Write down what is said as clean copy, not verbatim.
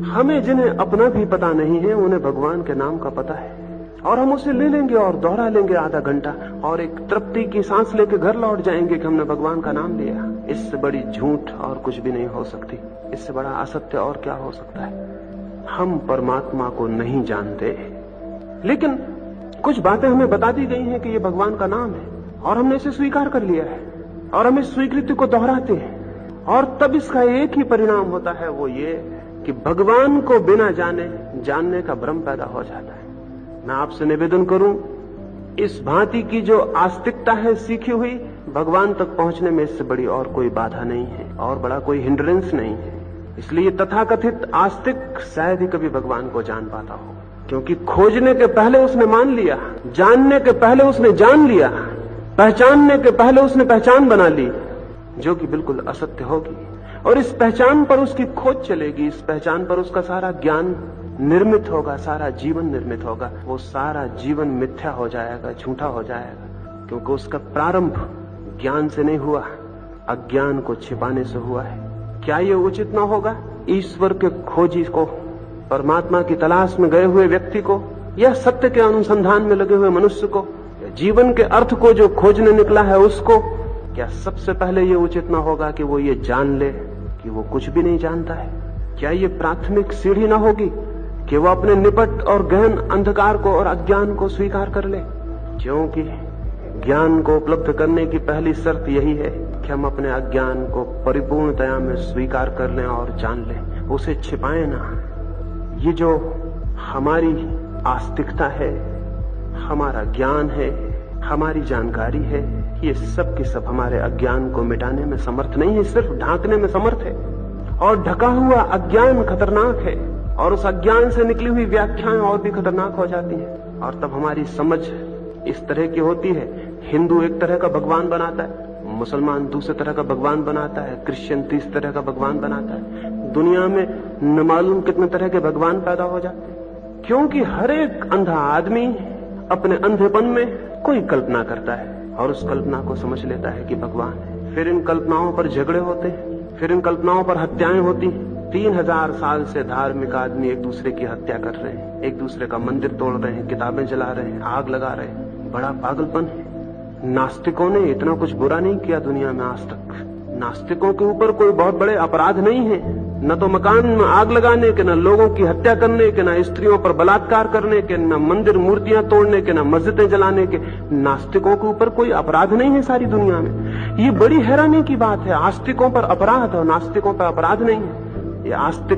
हमें जिन्हें अपना भी पता नहीं है उन्हें भगवान के नाम का पता है, और हम उसे ले लेंगे और दोहरा लेंगे आधा घंटा और एक तृप्ति की सांस लेके घर लौट जाएंगे कि हमने भगवान का नाम लिया। इससे बड़ी झूठ और कुछ भी नहीं हो सकती, इससे बड़ा असत्य और क्या हो सकता है। हम परमात्मा को नहीं जानते, लेकिन कुछ बातें हमें बता दी गई हैं कि ये भगवान का नाम है और हमने इसे स्वीकार कर लिया है और हम इस स्वीकृति को दोहराते हैं, और तब इसका एक ही परिणाम होता है, वो ये कि भगवान को बिना जाने जानने का भ्रम पैदा हो जाता है। मैं आपसे निवेदन करूं, इस भांति की जो आस्तिकता है सीखी हुई, भगवान तक पहुंचने में इससे बड़ी और कोई बाधा नहीं है और बड़ा कोई हिंड्रेंस नहीं है। इसलिए तथाकथित आस्तिक शायद ही कभी भगवान को जान पाता हो, क्योंकि खोजने के पहले उसने मान लिया, जानने के पहले उसने जान लिया, पहचानने के पहले उसने पहचान बना ली, जो कि बिल्कुल असत्य होगी। और इस पहचान पर उसकी खोज चलेगी, इस पहचान पर उसका सारा ज्ञान निर्मित होगा, सारा जीवन निर्मित होगा। वो सारा जीवन मिथ्या हो जाएगा, झूठा हो जाएगा, क्योंकि उसका प्रारंभ ज्ञान से नहीं हुआ, अज्ञान को छिपाने से हुआ है। क्या ये उचित ना होगा ईश्वर के खोजी को, परमात्मा की तलाश में गए हुए व्यक्ति को, या सत्य के अनुसंधान में लगे हुए मनुष्य को, या जीवन के अर्थ को जो खोजने निकला है उसको, क्या सबसे पहले ये उचित ना होगा कि वो ये जान ले कि वो कुछ भी नहीं जानता है? क्या ये प्राथमिक सीढ़ी ना होगी कि वो अपने निपट और गहन अंधकार को और अज्ञान को स्वीकार कर ले? क्योंकि ज्ञान को उपलब्ध करने की पहली शर्त यही है कि हम अपने अज्ञान को परिपूर्णतया में स्वीकार कर लें और जान लें, उसे छिपाएं ना। ये जो हमारी आस्तिकता है, हमारा ज्ञान है, हमारी जानकारी है, ये सब की सब हमारे अज्ञान को मिटाने में समर्थ नहीं है, सिर्फ ढांकने में समर्थ है। और ढका हुआ अज्ञान खतरनाक है, और उस अज्ञान से निकली हुई व्याख्याएं और भी खतरनाक हो जाती हैं, और तब हमारी समझ इस तरह की होती है। हिंदू एक तरह का भगवान बनाता है, मुसलमान दूसरे तरह का भगवान बनाता है, क्रिश्चियन तीसरे तरह का भगवान बनाता है। दुनिया में न मालूम कितने तरह के भगवान पैदा हो जाते हैं, क्योंकि हर एक अंधा आदमी अपने अंधेपन में कोई कल्पना करता है और उस कल्पना को समझ लेता है कि भगवान है। फिर इन कल्पनाओं पर झगड़े होते हैं, फिर इन कल्पनाओं पर हत्याएं होती हैं। 3000 साल से धार्मिक आदमी एक दूसरे की हत्या कर रहे हैं, एक दूसरे का मंदिर तोड़ रहे हैं, किताबें जला रहे हैं, आग लगा रहे हैं। बड़ा पागलपन है। नास्तिकों ने इतना कुछ बुरा नहीं किया दुनिया में आज तक। नास्तिकों के ऊपर कोई बहुत बड़े अपराध नहीं है, न तो मकान में आग लगाने के, न लोगों की हत्या करने के, न स्त्रियों पर बलात्कार करने के, न मंदिर मूर्तियां तोड़ने के, न मस्जिदें जलाने के। नास्तिकों के ऊपर कोई अपराध नहीं है सारी दुनिया में। ये बड़ी हैरानी की बात है, आस्तिकों पर अपराध और नास्तिकों पर अपराध नहीं है। ये आस्तिक